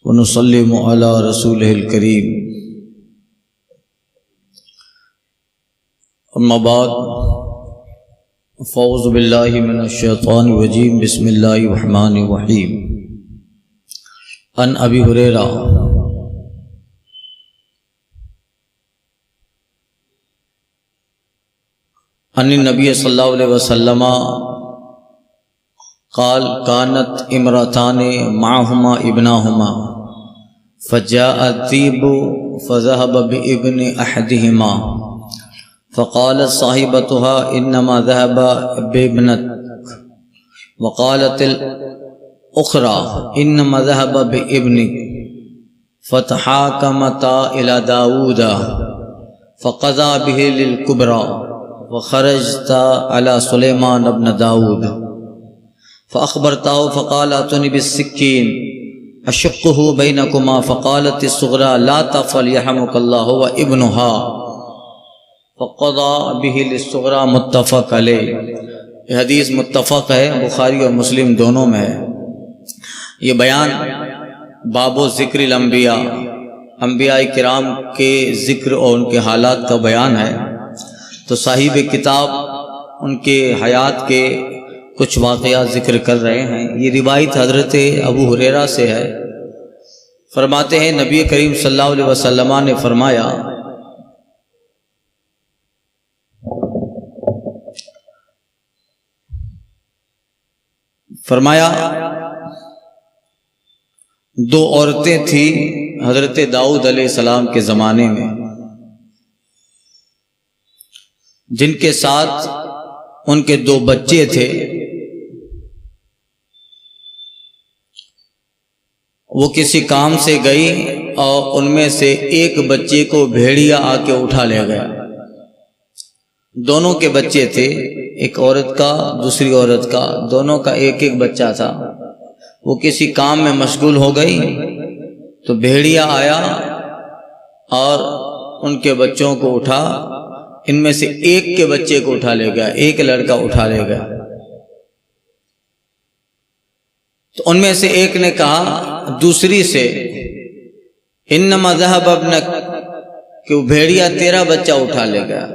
ونسلم على رسوله الكريم اما بعد فاعوذ باللہ من الشیطان الرجیم بسم اللہ الرحمن الرحیم عن ابی ہریرہ عن النبی صلی اللہ علیہ وسلم قال كانت امرأتان معهما ابناهما فجاء الذئب فذهب بابن احدهما فقالت صاحبتها انما ذهب بابنتك وقالت الاخرى انما ذهب بابنك فتحاكمتا الى داود فقضى به للكبرى وخرجتا على سليمان بن داود فأخبرته فقال اتني بالسكين أشقه بينكما فقالت الصغرى لا تفعل يرحمك الله وابنها فقضى به للصغرى متفق علیہ۔ یہ حدیث متفق ہے، بخاری اور مسلم دونوں میں ہے۔ یہ بیان باب و ذکر الانبیاء، انبیاء کرام کے ذکر اور ان کے حالات کا بیان ہے۔ تو صاحب کتاب ان کے حیات کے کچھ واقعات ذکر کر رہے ہیں۔ یہ روایت حضرت ابو ہریرہ سے ہے۔ فرماتے ہیں نبی کریم صلی اللہ علیہ وسلم نے فرمایا دو عورتیں تھیں حضرت داؤد علیہ السلام کے زمانے میں، جن کے ساتھ ان کے دو بچے تھے۔ وہ کسی کام سے گئی اور ان میں سے ایک بچے کو بھیڑیا آ کے اٹھا لے گیا۔ دونوں کے بچے تھے، ایک عورت کا دوسری عورت کا، دونوں کا ایک ایک بچہ تھا۔ وہ کسی کام میں مشغول ہو گئی تو بھیڑیا آیا اور ان کے بچوں کو اٹھا، ان میں سے ایک کے بچے کو اٹھا لے گیا، ایک لڑکا اٹھا لے گیا۔ تو ان میں سے ایک نے کہا دوسری سے انما ذهب ابنک، کہ وہ بھیڑیا تیرا بچہ اٹھا لے گیا۔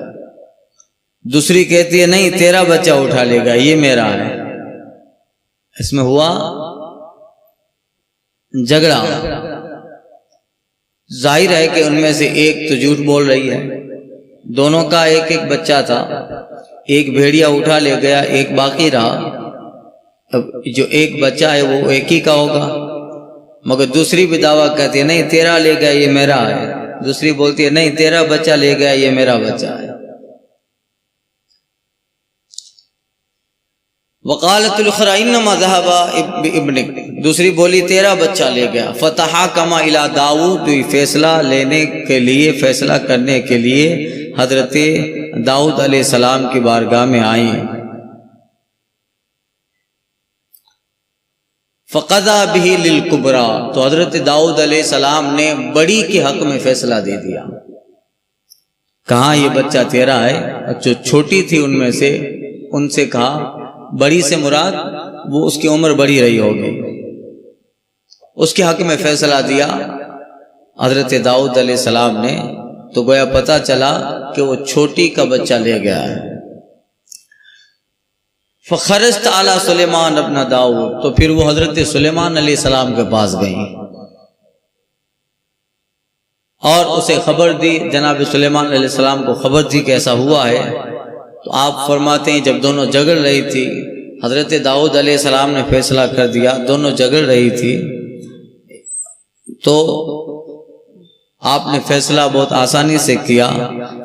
دوسری کہتی ہے نہیں، تیرا بچہ اٹھا لے گا، یہ میرا ہے۔ اس میں ہوا جھگڑا۔ ظاہر ہے کہ ان میں سے ایک تو جھوٹ بول رہی ہے، دونوں کا ایک ایک بچہ تھا، ایک بھیڑیا اٹھا لے گیا، ایک باقی رہا۔ اب جو ایک بچہ ہے وہ ایک ہی کا ہوگا، مگر دوسری بھی دعویٰ کہتی ہے نہیں تیرا لے گیا، یہ میرا ہے۔ دوسری بولتی ہے نہیں تیرا بچہ لے گیا، یہ میرا بچہ ہے۔ وقالت الاخرى انما ذهب بابنك، دوسری بولی تیرا بچہ لے گیا۔ فتحاكما الى داؤد، فیصلہ لینے کے لیے، فیصلہ کرنے کے لیے حضرت داؤد علیہ السلام کی بارگاہ میں آئیں۔ فقضى به للكبرى، تو حضرت داؤد علیہ السلام نے بڑی کے حق میں فیصلہ دے دیا۔ کہا یہ بچہ تیرا ہے۔ جو چھوٹی تھی ان میں سے، ان سے کہا، بڑی سے مراد وہ اس کی عمر بڑی رہی ہوگی، اس کے حق میں فیصلہ دیا حضرت داؤد علیہ السلام نے۔ تو گویا پتہ چلا کہ وہ چھوٹی کا بچہ لے گیا ہے۔ فخرجت علی سلیمان ابن داؤد، تو پھر وہ حضرت سلیمان علیہ السلام کے پاس گئیں اور اسے خبر دی، جناب سلیمان علیہ السلام کو خبر دی کہ ایسا ہوا ہے۔ تو آپ فرماتے ہیں جب دونوں جھگڑ رہی تھی، حضرت داؤد علیہ السلام نے فیصلہ کر دیا، دونوں جھگڑ رہی تھی، تو آپ نے فیصلہ بہت آسانی سے کیا۔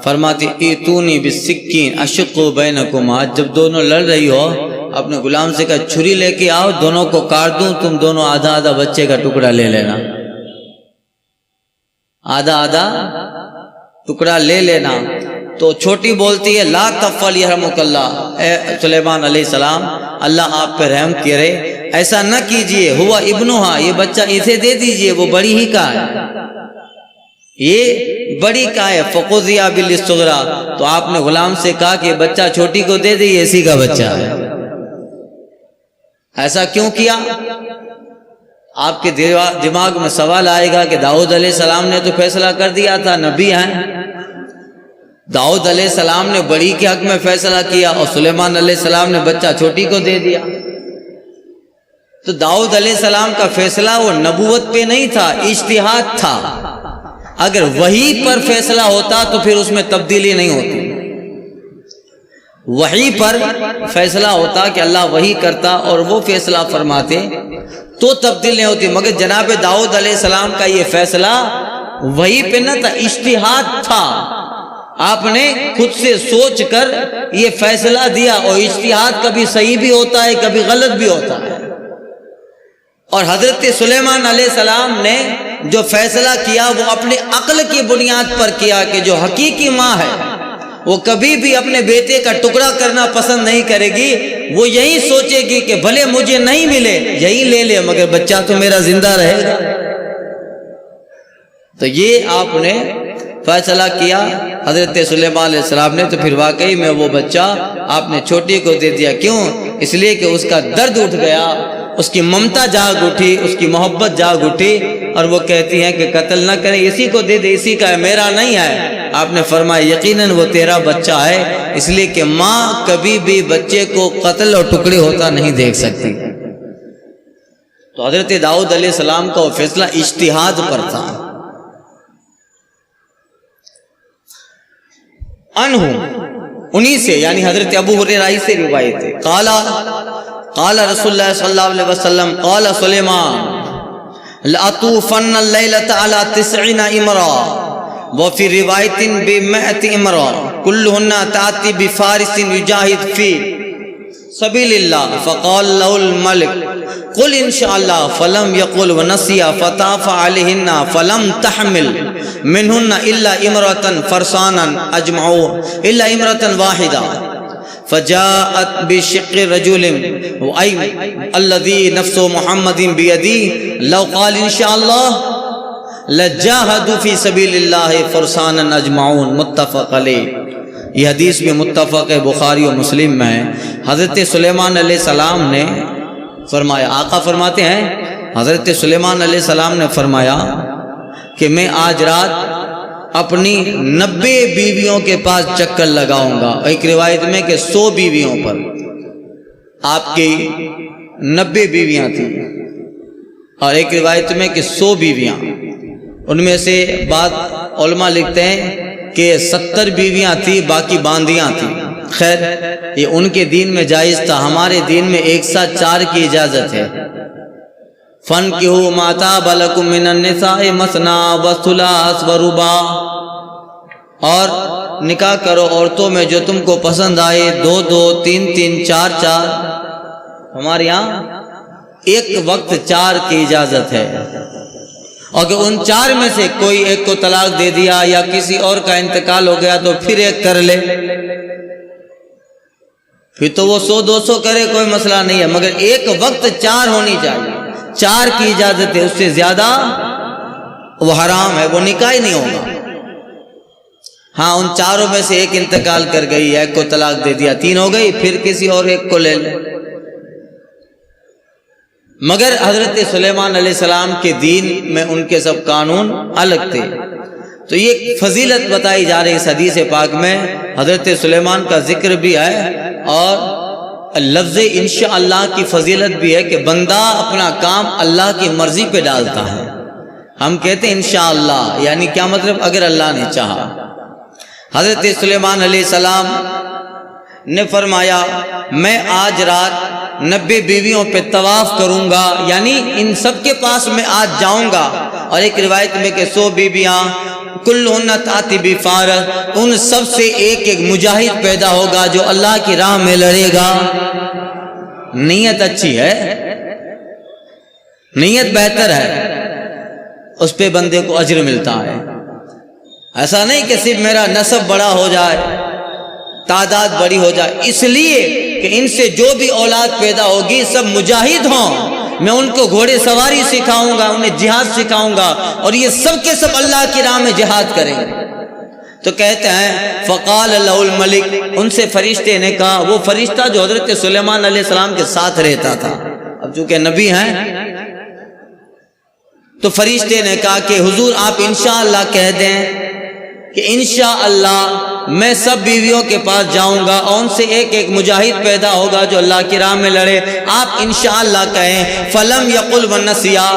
فرماتی ایتونی بالسکین اشق بینکما، جب دونوں لڑ رہی ہو اپنے غلام سے کہا چھری لے کے آؤ، دونوں کو کاٹ دوں، تم دونوں آدھا آدھا بچے کا ٹکڑا لے لینا، آدھا آدھا ٹکڑا لے لینا۔ تو چھوٹی بولتی ہے لا تفعل یرحمک اللہ، اے سلیمان علیہ السلام اللہ آپ پہ رحم کرے، ایسا نہ کیجئے، ہوا ابنہا، یہ بچہ اسے دے دیجئے، وہ بڑی ہی کا ہے، یہ بڑی کا ہے۔ فقضی بالصغری، تو آپ نے غلام سے کہا کہ بچہ چھوٹی کو دے دے، یہ اسی کا بچہ ہے۔ ایسا کیوں کیا؟ آپ کے دماغ میں سوال آئے گا کہ داؤد علیہ السلام نے تو فیصلہ کر دیا تھا، نبی ہیں، داؤد علیہ السلام نے بڑی کے حق میں فیصلہ کیا اور سلیمان علیہ السلام نے بچہ چھوٹی کو دے دیا۔ تو داؤد علیہ السلام کا فیصلہ وہ نبوت پہ نہیں تھا، اجتہاد تھا۔ اگر وحی پر فیصلہ ہوتا تو پھر اس میں تبدیلی نہیں ہوتی، وحی پر فیصلہ ہوتا کہ اللہ وحی کرتا اور وہ فیصلہ فرماتے تو تبدیل نہیں ہوتی، مگر جناب داؤد علیہ السلام کا یہ فیصلہ وحی پہ نہ تھا، اجتہاد تھا۔ آپ نے خود سے سوچ کر یہ فیصلہ دیا، اور اجتہاد کبھی صحیح بھی ہوتا ہے کبھی غلط بھی ہوتا ہے۔ اور حضرت سلیمان علیہ السلام نے جو فیصلہ کیا وہ اپنے عقل کی بنیاد پر کیا کہ جو حقیقی ماں ہے وہ کبھی بھی اپنے بیٹے کا ٹکڑا کرنا پسند نہیں کرے گی، وہ یہی سوچے گی کہ بھلے مجھے نہیں ملے یہی لے لے مگر بچہ تو میرا زندہ رہے گا۔ تو یہ آپ نے فیصلہ کیا حضرت سلیمان علیہ السلام نے، تو پھر واقعی میں وہ بچہ آپ نے چھوٹی کو دے دیا۔ کیوں؟ اس لیے کہ اس کا درد اٹھ گیا، اس کی ممتا جاگ اٹھی، اس کی محبت جاگ اٹھی، اور وہ کہتی ہیں کہ قتل نہ کریں، اسی کو دے دے، اسی کا ہے، میرا نہیں ہے۔ آپ نے فرمایا یقیناً وہ تیرا بچہ ہے، اس لیے کہ ماں کبھی بھی بچے کو قتل اور ٹکڑے ہوتا نہیں دیکھ سکتی۔ تو حضرت داؤد علیہ السلام کا وہ فیصلہ اجتہاد پر تھا۔ انہو انہی سے یعنی حضرت ابو ہریرہ سے روایت ہے، قال رسول اللہ صلی اللہ علیہ وسلم قال سلیمان لأطوفن اللیلۃ علی 90 امرأة وفی روایت ب100 امرأة کلہن تأتی بفارس یجاہد فی سبیل اللہ فقال له الملک قل انشاء اللہ فلم یقل ونسی فطاف علیہن فلم تحمل منہن الا امرأة فرسانا اجمعون الا امرأة واحدہ فجاءت بشق رجل وأي الذي نفس محمد بيدي لو قال إن شاء الله لجاهدوا في سبيل الله فرسانا أجمعون متفق علیہ۔ یہ حدیث بھی متفق بخاری و مسلم میں ہے۔ حضرت سلیمان علیہ السلام نے فرمایا، آقا فرماتے ہیں حضرت سلیمان علیہ السلام نے فرمایا کہ میں آج رات اپنی 90 بیویوں کے پاس چکر لگاؤں گا، ایک روایت میں کہ 100 بیویوں پر۔ آپ کی 90 بیویاں تھیں اور ایک روایت میں کہ 100 بیویاں، ان میں سے بعض علماء لکھتے ہیں کہ 70 بیویاں تھیں، باقی باندیاں تھیں۔ خیر یہ ان کے دین میں جائز تھا، ہمارے دین میں ایک ساتھ 4 کی اجازت ہے۔ فَانْكِحُوا مَا طَابَ لَكُم مِّنَ النِّسَاءِ مَثْنَىٰ وَثُلَاثَ وَرُبَاعَ، اور نکاح کرو عورتوں میں جو تم کو پسند آئے، 2 2 3 3 4 4۔ ہمارے یہاں ایک وقت 4 کی اجازت ہے، اگر ان 4 میں سے کوئی ایک کو طلاق دے دیا یا کسی اور کا انتقال ہو گیا تو پھر ایک کر لے، پھر تو وہ 100 200 کرے کوئی مسئلہ نہیں ہے، مگر ایک وقت 4 ہونی چاہیے۔ 4 کی اجازت ہے، اس سے زیادہ وہ حرام ہے، وہ نکاح ہی نہیں ہوگا۔ ہاں ان 4 میں سے ایک انتقال کر گئی، ایک کو طلاق دے دیا، 3 ہو گئی، پھر کسی اور ایک کو لے لے۔ مگر حضرت سلیمان علیہ السلام کے دین میں ان کے سب قانون الگ تھے۔ تو یہ فضیلت بتائی جا رہی اس حدیث پاک میں، حضرت سلیمان کا ذکر بھی ہے اور لفظ انشاءاللہ کی فضیلت بھی ہے کہ بندہ اپنا کام اللہ کی مرضی پہ ڈالتا ہے۔ ہم کہتے ہیں انشاءاللہ، یعنی کیا مطلب؟ اگر اللہ نے چاہا۔ حضرت سلیمان علیہ السلام نے فرمایا میں آج رات 90 بیویوں پہ طواف کروں گا، یعنی ان سب کے پاس میں آج جاؤں گا، اور ایک روایت میں کہ 100 بیویاں کلہن تأتی بفارس، ان سب سے ایک ایک مجاہد پیدا ہوگا جو اللہ کی راہ میں لڑے گا۔ نیت اچھی ہے، نیت بہتر ہے، اس پہ بندے کو اجر ملتا ہے۔ ایسا نہیں کہ صرف میرا نسب بڑا ہو جائے، تعداد بڑی ہو جائے، اس لیے کہ ان سے جو بھی اولاد پیدا ہوگی سب مجاہد ہوں، میں ان کو گھوڑے سواری سکھاؤں گا، انہیں جہاد سکھاؤں گا، اور یہ سب کے سب اللہ کی راہ میں جہاد کریں گے۔ تو کہتے ہیں فقال له الملک، ان سے فرشتے نے کہا، وہ فرشتہ جو حضرت سلیمان علیہ السلام کے ساتھ رہتا تھا، اب چونکہ نبی ہیں تو فرشتے نے کہا کہ حضور آپ انشاءاللہ کہہ دیں کہ انشاءاللہ میں سب بیویوں کے پاس جاؤں گا اور ان سے ایک ایک مجاہد پیدا ہوگا جو اللہ کی راہ میں لڑے. آپ انشاءاللہ کہیں. فلم یقل ونسیا،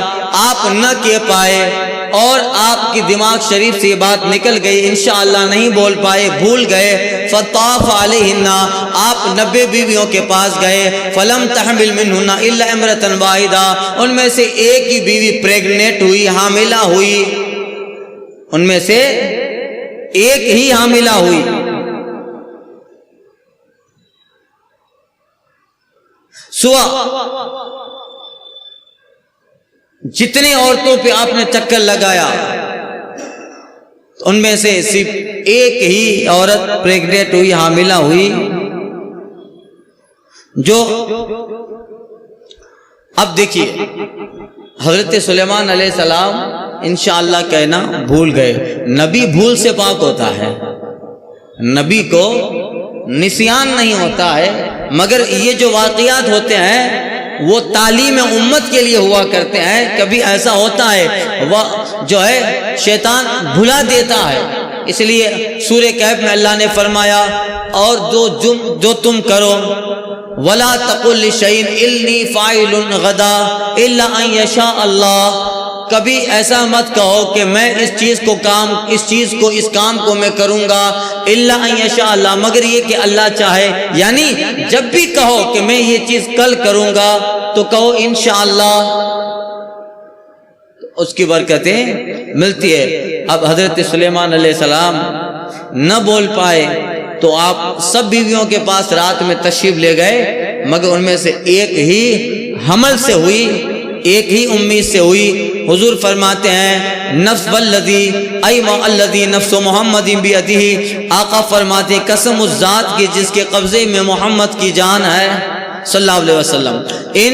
آپ نہ کہہ پائے اور آپ کی دماغ شریف سے یہ بات نکل گئی، انشاءاللہ نہیں بول پائے، بھول گئے. فطاف علیہن، آپ 90 بیویوں کے پاس گئے. فلم تحمل منہن الا امرأۃ واحدہ، ان میں سے ایک ہی بیوی پریگنیٹ ہوئی، حاملہ ہوئی، ان میں سے ایک ہی حاملہ ہوئی. سوا جتنی عورتوں پہ آپ نے چکر لگایا ان میں سے صرف ایک ہی عورت پریگنیٹ ہوئی، حاملہ ہوئی. جو اب دیکھیے حضرت سلیمان علیہ السلام انشاءاللہ کہنا بھول گئے. نبی بھول سے پاک ہوتا ہے، نبی کو نسیان نہیں ہوتا ہے، مگر یہ جو واقعات ہوتے ہیں وہ تعلیم امت کے لیے ہوا کرتے ہیں. کبھی ایسا ہوتا ہے وہ جو ہے شیطان بھلا دیتا ہے. اس لیے سورہ کہف میں اللہ نے فرمایا اور جو تم کرو وَلَا تَقُلْ لِشَيْءٍ إِنِّي فَاعِلٌ غَدًا إِلَّا أَن يَشَاءَ اللَّهُ، کبھی ایسا مت کہو کہ میں اس چیز کو اس کام کو میں کروں گا الا ان یشاء اللہ، مگر یہ کہ اللہ چاہے. یعنی جب بھی کہو کہ میں یہ چیز کل کروں گا تو کہو انشاءاللہ، اس کی برکتیں ملتی ہے. اب حضرت سلیمان علیہ السلام نہ بول پائے تو آپ سب بیویوں کے پاس رات میں تشریف لے گئے، مگر ان میں سے ایک ہی حمل سے ہوئی، ایک ہی امید سے ہوئی. حضور فرماتے ہیں نفس والذی ایما الذی نفس محمد بیدہ، آقا فرماتے قسم اس ذات کی جس کے قبضے میں محمد کی جان ہے صلی اللہ علیہ وسلم، ان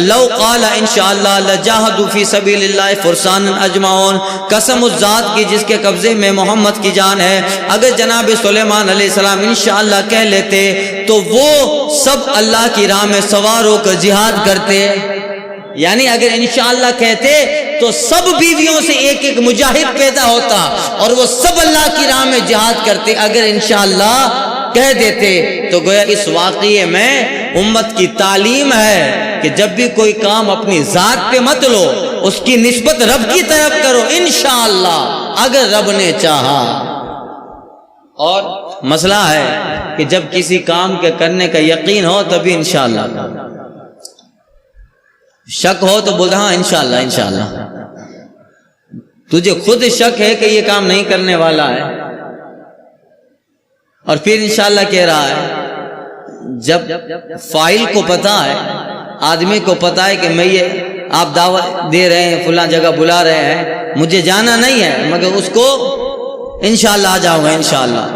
لو قال انشاءاللہ لجاہدوا فی سبیل اللہ فرسان اجمعون، قسم اس ذات کی جس کے قبضے میں محمد کی جان ہے، اگر جناب سلیمان علیہ السلام انشاءاللہ کہہ لیتے تو وہ سب اللہ کی راہ میں سوار ہو کر جہاد کرتے. یعنی اگر انشاءاللہ کہتے تو سب بیویوں سے ایک ایک مجاہد پیدا ہوتا اور وہ سب اللہ کی راہ میں جہاد کرتے. اگر انشاءاللہ کہہ دیتے تو گویا اس واقعے میں امت کی تعلیم ہے کہ جب بھی کوئی کام اپنی ذات پہ مت لو، اس کی نسبت رب کی طرف کرو، انشاءاللہ اگر رب نے چاہا. اور مسئلہ ہے کہ جب کسی کام کے کرنے کا یقین ہو تبھی انشاءاللہ، شک ہو تو بول ہاں انشاءاللہ انشاءاللہ. تجھے خود شک ہے کہ یہ کام نہیں کرنے والا ہے اور پھر انشاءاللہ کہہ رہا ہے. جب فاعل کو پتا ہے، آدمی کو پتا ہے کہ میں یہ آپ دعوت دے رہے ہیں، فلاں جگہ بلا رہے ہیں، مجھے جانا نہیں ہے، مگر اس کو انشاءاللہ آ جاؤں گا انشاءاللہ،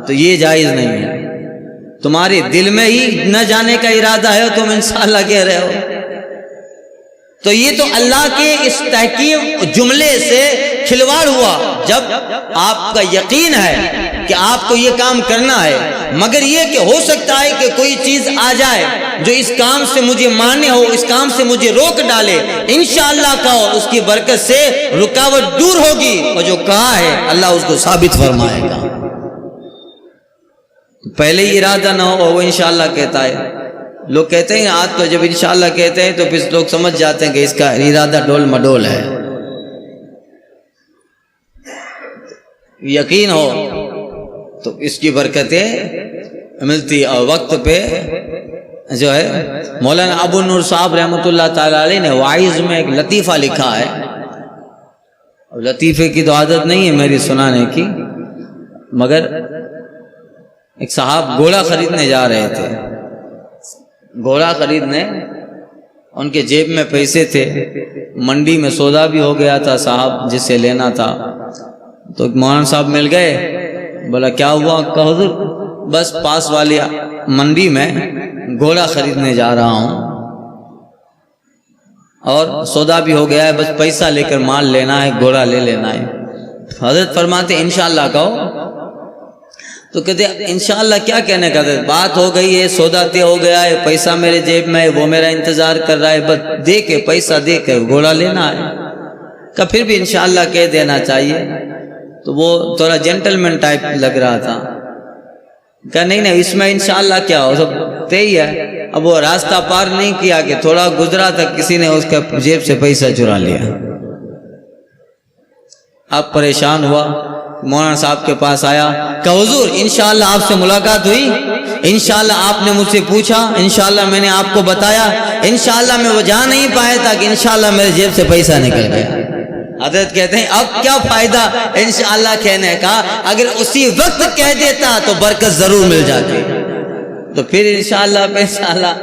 تو یہ جائز نہیں ہے. تمہارے دل میں ہی نہ جانے کا ارادہ ہے تم انشاءاللہ کہہ رہے ہو. تو یہ تو اللہ کے اس تحکیم جملے سے کھلواڑ ہوا. جب آپ کا یقین ہے کہ آپ کو یہ کام کرنا ہے، مگر یہ کہ ہو سکتا ہے کہ کوئی چیز آ جائے جو اس کام سے مجھے مانے ہو، اس کام سے مجھے روک ڈالے، انشاءاللہ کہو، اس کی برکت سے رکاوٹ دور ہوگی اور جو کہا ہے اللہ اس کو ثابت فرمائے گا. پہلے ہی ارادہ نہ ہو وہ انشاءاللہ کہتا ہے. لوگ کہتے ہیں آج کو جب انشاءاللہ کہتے ہیں تو پھر لوگ سمجھ جاتے ہیں کہ اس کا ارادہ ڈول مڈول ہے. یقین ہو تو اس کی برکتیں ملتی. اور وقت پہ جو ہے مولانا ابو نور صاحب رحمۃ اللہ تعالی علیہ نے وائز میں ایک لطیفہ لکھا ہے. لطیفے کی تو عادت نہیں ہے میری سنانے کی، مگر ایک صاحب گھوڑا خریدنے جا رہے تھے. گھوڑا خریدنے، ان کے جیب میں پیسے تھے، منڈی میں سودا بھی ہو گیا تھا صاحب جس سے لینا تھا. تو مولانا صاحب مل گئے، بولا کیا ہوا؟ کہ حضور بس پاس والی منڈی میں گھوڑا خریدنے جا رہا ہوں اور سودا بھی ہو گیا ہے، بس پیسہ لے کر مال لینا ہے، گھوڑا لے لینا ہے. حضرت فرماتے انشاءاللہ کہو. تو کہتے انشاءاللہ کیا کہنے کا تھا، بات ہو گئی ہے، سودا طے ہو گیا ہے، پیسہ میرے جیب میں ہے، وہ میرا انتظار کر رہا ہے، بس دے کے پیسہ دے کے گھوڑا لینا ہے. کہ پھر بھی انشاءاللہ کہہ دینا چاہیے. تو وہ تھوڑا جینٹلمین ٹائپ لگ رہا تھا. کہا نہیں اس میں انشاءاللہ کیا ہو, سب طے ہی ہے. اب وہ راستہ پار نہیں کیا کہ تھوڑا گزرا تھا کسی نے اس کا جیب سے پیسہ چرا لیا. اب پریشان ہوا, مولانا صاحب کے پاس آیا کہ حضور انشاءاللہ آپ سے ملاقات ہوئی, انشاءاللہ آپ نے مجھ سے پوچھا, انشاءاللہ میں نے آپ کو بتایا, انشاءاللہ میں وہ جا نہیں پایا تھا کہ انشاءاللہ میرے جیب سے پیسہ نکل گیا. حضرت کہتے ہیں اب کیا فائدہ انشاءاللہ کہنے کا, اگر اسی وقت کہہ دیتا تو برکت ضرور مل جاتی. تو پھر انشاءاللہ پہ انشاءاللہ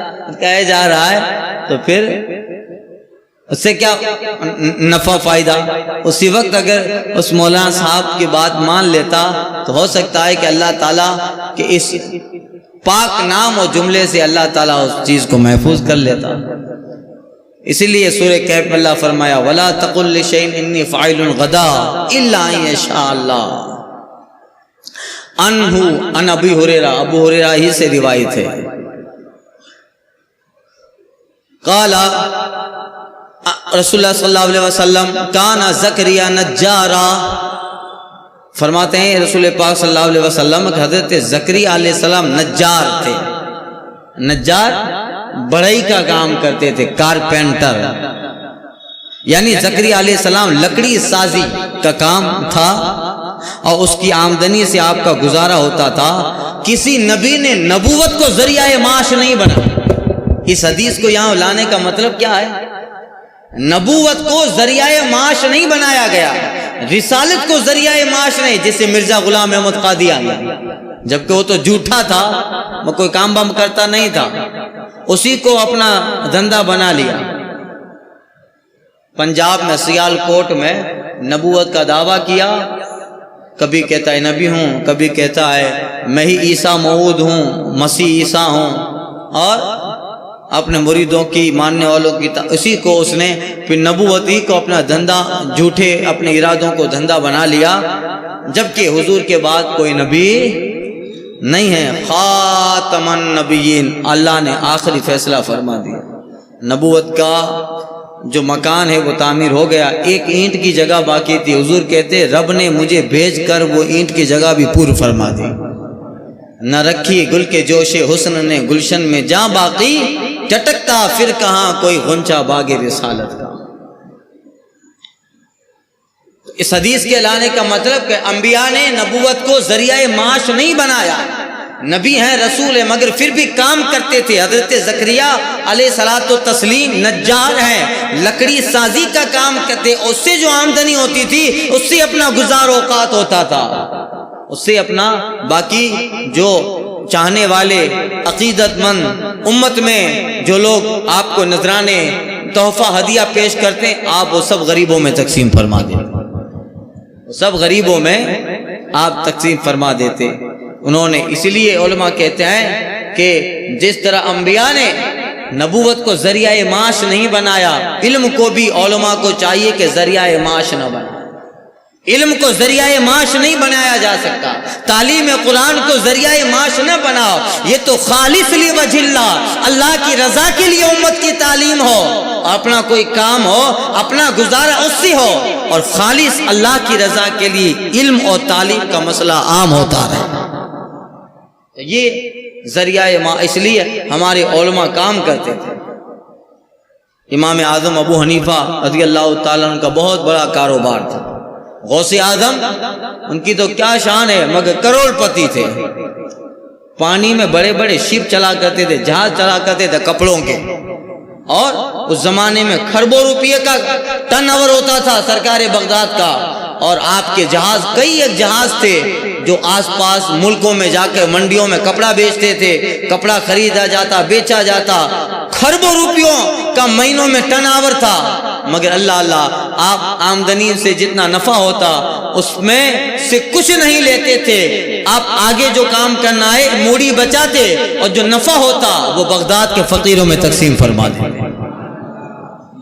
کہے جا رہا ہے, تو پھر اس سے کیا نفع فائدہ. اسی وقت اگر اس مولانا صاحب کی بات مان لیتا تو ہو سکتا ہے کہ اللہ تعالیٰ کے اس پاک نام اور جملے سے اللہ تعالیٰ اس چیز کو محفوظ کر لیتا. اسی لیے سورہ کہف میں اللہ فرمایا وَلَا تَقُلْ لِشَيْءٍ إِنِّي فَاعِلٌ غَدًا إِلَّا أَن يَشَاءَ اللَّهُ. ان ابی ہریرہ ہی سے روایت ہے. قال رسول اللہ صلی اللہ علیہ وسلم کان زکریا نجارا, فرماتے ہیں رسول پاک صلی اللہ علیہ وسلم کہ حضرت زکریا علیہ السلام نجار تھے. نجار بڑھئی کا کام کرتے تھے, کارپینٹر. یعنی زکریا علیہ السلام لکڑی سازی کا کام تھا اور اس کی آمدنی سے آپ کا گزارا ہوتا تھا. کسی نبی نے نبوت کو ذریعہ معاش نہیں بنا. اس حدیث کو یہاں لانے کا مطلب کیا ہے؟ نبوت کو ذریعہ معاش نہیں بنایا گیا, رسالت کو ذریعہ معاش نہیں. جیسے مرزا غلام احمد قادیانی, جبکہ وہ تو جھوٹا تھا, وہ کوئی کام بام کرتا نہیں تھا, اسی کو اپنا دھندا بنا لیا. پنجاب میں سیال کوٹ میں نبوت کا دعویٰ کیا, کبھی کہتا ہے نبی ہوں, کبھی کہتا ہے میں ہی عیسیٰ موعود ہوں, مسیح عیسیٰ ہوں, اور اپنے مریدوں کی ماننے والوں کی اسی کو اس نے پھر نبوتی کو اپنا دھندا, جھوٹے اپنے ارادوں کو دھندا بنا لیا. جبکہ حضور کے بعد کوئی نبی نہیں ہے. خاتم النبیین, اللہ نے آخری فیصلہ فرما دیا. نبوت کا جو مکان ہے وہ تعمیر ہو گیا, ایک اینٹ کی جگہ باقی تھی. حضور کہتے رب نے مجھے بھیج کر وہ اینٹ کی جگہ بھی پور فرما دی. نہ رکھی گل کے جوش حسن نے گلشن میں جاں باقی, چٹکتا پھر کہاں کوئی غنچہ باغ رسالت کا. اس حدیث کے لانے کا مطلب کہ انبیاء نے نبوت کو ذریعہ معاش نہیں بنایا. نبی ہیں, رسول ہیں, مگر پھر بھی کام کرتے تھے. حضرت زکریا علیہ الصلوۃ والتسلیم نجار ہیں, لکڑی سازی کا کام کرتے. اس سے جو آمدنی ہوتی تھی اس سے اپنا گزار اوقات ہوتا تھا, اس سے اپنا باقی جو چاہنے والے عقیدت مند امت میں جو لوگ آپ کو نذرانے تحفہ ہدیہ پیش کرتے ہیں, آپ وہ سب غریبوں میں تقسیم فرما دیتے. سب غریبوں میں آپ تقسیم فرما دیتے. انہوں نے اس لیے علماء کہتے ہیں کہ جس طرح انبیاء نے نبوت کو ذریعہ معاش نہیں بنایا, علم کو بھی علماء کو چاہیے کہ ذریعہ معاش نہ بنائے. علم کو ذریعہ معاش نہیں بنایا جا سکتا. تعلیم قرآن کو ذریعہ معاش نہ بناؤ. یہ تو خالص لوجہ اللہ, اللہ کی رضا کے لیے امت کی تعلیم ہو, اپنا کوئی کام ہو, اپنا گزارا اس سے ہو, اور خالص اللہ کی رضا کے لیے علم اور تعلیم کا مسئلہ عام ہوتا رہے. یہ ذریعہ معاش اس لیے ہمارے علماء کام کرتے تھے. امام اعظم ابو حنیفہ رضی اللہ تعالیٰ عنہ کا بہت بڑا کاروبار تھا. غوث اعظم ان کی تو کیا شان ہے, مگر کروڑ پتی تھے. پانی میں بڑے بڑے شپ چلا کرتے تھے, جہاز چلا کرتے تھے کپڑوں کے, اور اس زمانے میں کھربوں روپیے کا ٹرن اوور ہوتا تھا سرکار بغداد کا. اور آپ کے جہاز کئی ایک جہاز تھے جو آس پاس ملکوں میں جا کر منڈیوں میں کپڑا بیچتے تھے. کپڑا خریدا جاتا, بیچا جاتا, کھربوں روپیوں کا مہینوں میں ٹرن اوور تھا. مگر اللہ آپ آمدنی سے جتنا نفع ہوتا اس میں سے کچھ نہیں لیتے تھے. آپ آگے جو کام کرنا ہے موڑی بچاتے, اور جو نفع ہوتا وہ بغداد کے فقیروں میں تقسیم فرما دیتے.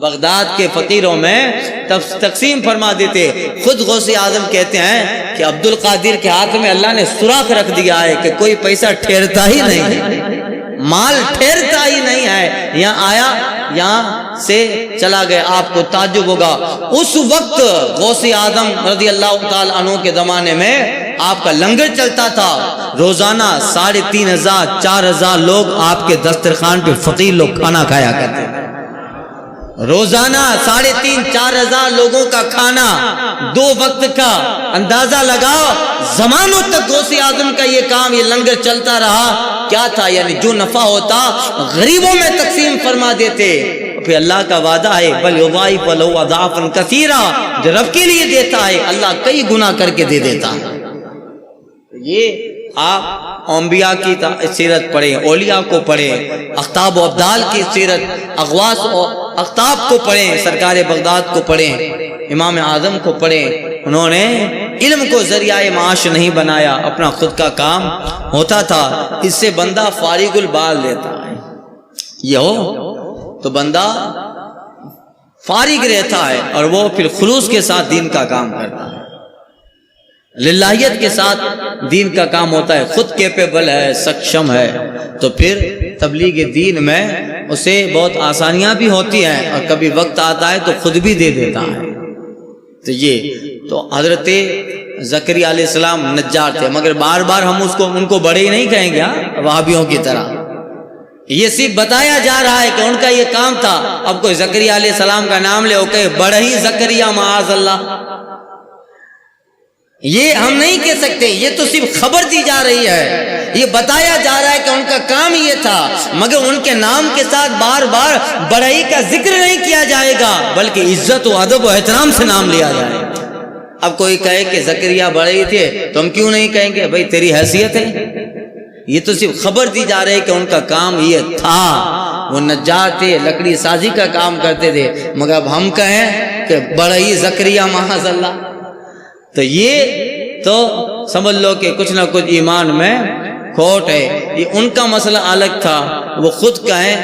بغداد کے فقیروں میں تقسیم فرما دیتے. خود غوث اعظم کہتے ہیں کہ عبد القادر کے ہاتھ میں اللہ نے سوراخ رکھ دیا ہے کہ کوئی پیسہ ٹھہرتا ہی نہیں. مال ٹھہرتا ہی نہیں ہے، یہاں آیا یہاں سے چلا گیا۔ آپ کو تعجب ہوگا اس وقت غوث اعظم رضی اللہ تعالی عنہ کے زمانے میں آپ کا لنگر چلتا تھا، روزانہ 3500 4000 لوگ آپ کے دسترخوان پہ فقیر لوگ کھانا کھایا کرتے تھے۔ روزانہ 3500 4000 لوگوں کا کھانا، 2 وقت کا، اندازہ لگاؤ زمانوں تک غوث اعظم کا یہ کام، یہ لنگر چلتا رہا۔ کیا تھا؟ یعنی جو نفع ہوتا غریبوں میں تقسیم فرما دیتے۔ پھر اللہ کا وعدہ ہے بل یضاعف لہ اضعافا کثیرا، جو رب کے لیے دیتا ہے اللہ کئی گنا کر کے دے دیتا ہے۔ یہ آپ انبیاء کی سیرت پڑھیں، اولیاء کو پڑھیں، اقطاب و ابدال کی سیرت، اغواث و اقطاب کو پڑھیں، سرکار بغداد کو پڑھیں، امام اعظم کو پڑھیں۔ انہوں نے علم کو ذریعہ معاش نہیں بنایا، اپنا خود کا کام ہوتا تھا۔ اس سے بندہ فارغ البال لیتا ہے، یہ ہو تو بندہ فارغ رہتا ہے اور وہ پھر خلوص کے ساتھ دین کا کام کرتا ہے، للہیت کے ساتھ دین کا کام ہوتا ہے، خود کیپیبل ہے، سکشم ہے، تو پھر تبلیغ دین میں اسے بہت آسانیاں بھی ہوتی ہیں، اور کبھی وقت آتا ہے تو خود بھی دے دیتا ہے۔ تو یہ تو حضرت زکریا علیہ السلام نجار تھے، مگر بار بار ہم ان کو بڑے ہی نہیں کہیں گے وہابیوں کی طرح، یہ صرف بتایا جا رہا ہے کہ ان کا یہ کام تھا۔ اب کوئی زکریا علیہ السلام کا نام لے کہ بڑا ہی زکریا معاذ اللہ، یہ ہم نہیں کہہ سکتے، یہ تو صرف خبر دی جا رہی ہے، یہ بتایا جا رہا ہے کہ ان کا کام یہ تھا، مگر ان کے نام کے ساتھ بار بار بڑائی کا ذکر نہیں کیا جائے گا، بلکہ عزت و ادب و احترام سے نام لیا جائے گا۔ اب کوئی کہے کہ زکریا بڑے تھے تو ہم کیوں نہیں کہیں گے بھائی تیری حیثیت ہے؟ یہ تو صرف خبر دی جا رہی ہے کہ ان کا کام یہ تھا، وہ نجار تھے، لکڑی سازی کا کام کرتے تھے، مگر اب ہم کہیں کہ بڑا ہی زکریا معاذ اللہ، تو یہ تو سمجھ لو کہ کچھ نہ کچھ ایمان میں کھوٹ ہے۔ یہ ان کا مسئلہ الگ تھا، وہ خود کہیں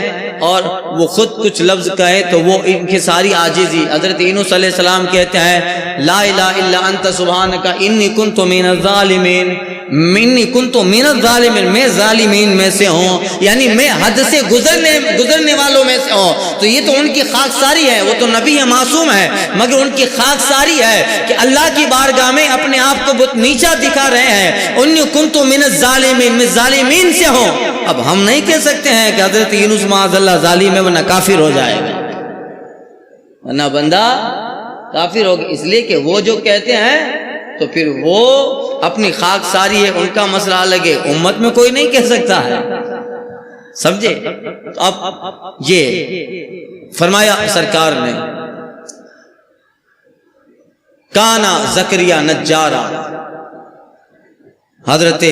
اور وہ خود کچھ لفظ کہیں تو وہ ان کی ساری عاجزی۔ حضرت یونس علیہ السلام کہتے ہیں لا الہ الا انت سبحانک انی کنت من الظالمین، میں ظالمین میں سے ہوں، یعنی میں حد سے گزرنے والوں میں سے ہوں۔ تو یہ تو ان کی خاکساری ہے، وہ تو نبی ہے، معصوم ہے، مگر ان کی خاکساری ہے کہ اللہ کی بارگاہ میں اپنے آپ کو بہت نیچا دکھا رہے ہیں۔ انی کنت من الظالمین، میں ظالمین سے ہوں۔ اب ہم نہیں کہہ سکتے ہیں کہ حضرت یونس معاذ اللہ ظالم ہے ورنہ کافر ہو جائے گا، ورنہ بندہ کافر ہوگا، اس لیے کہ وہ جو کہتے ہیں تو پھر وہ اپنی خاک ساری ہے، ان کا مسئلہ الگ ہے، امت میں کوئی نہیں کہہ سکتا ہے، سمجھے؟ تو اب یہ فرمایا سرکار نے کانا زکریا نجارا، حضرت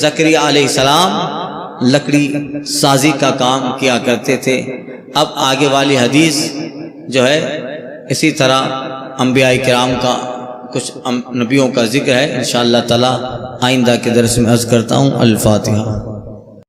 زکریا علیہ السلام لکڑی سازی کا کام کیا کرتے تھے۔ اب آگے والی حدیث جو ہے اسی طرح انبیاء کرام کا کچھ نبیوں کا ذکر ہے، انشاءاللہ تعالی آئندہ کے درس میں عرض کرتا ہوں۔ الفاتحہ۔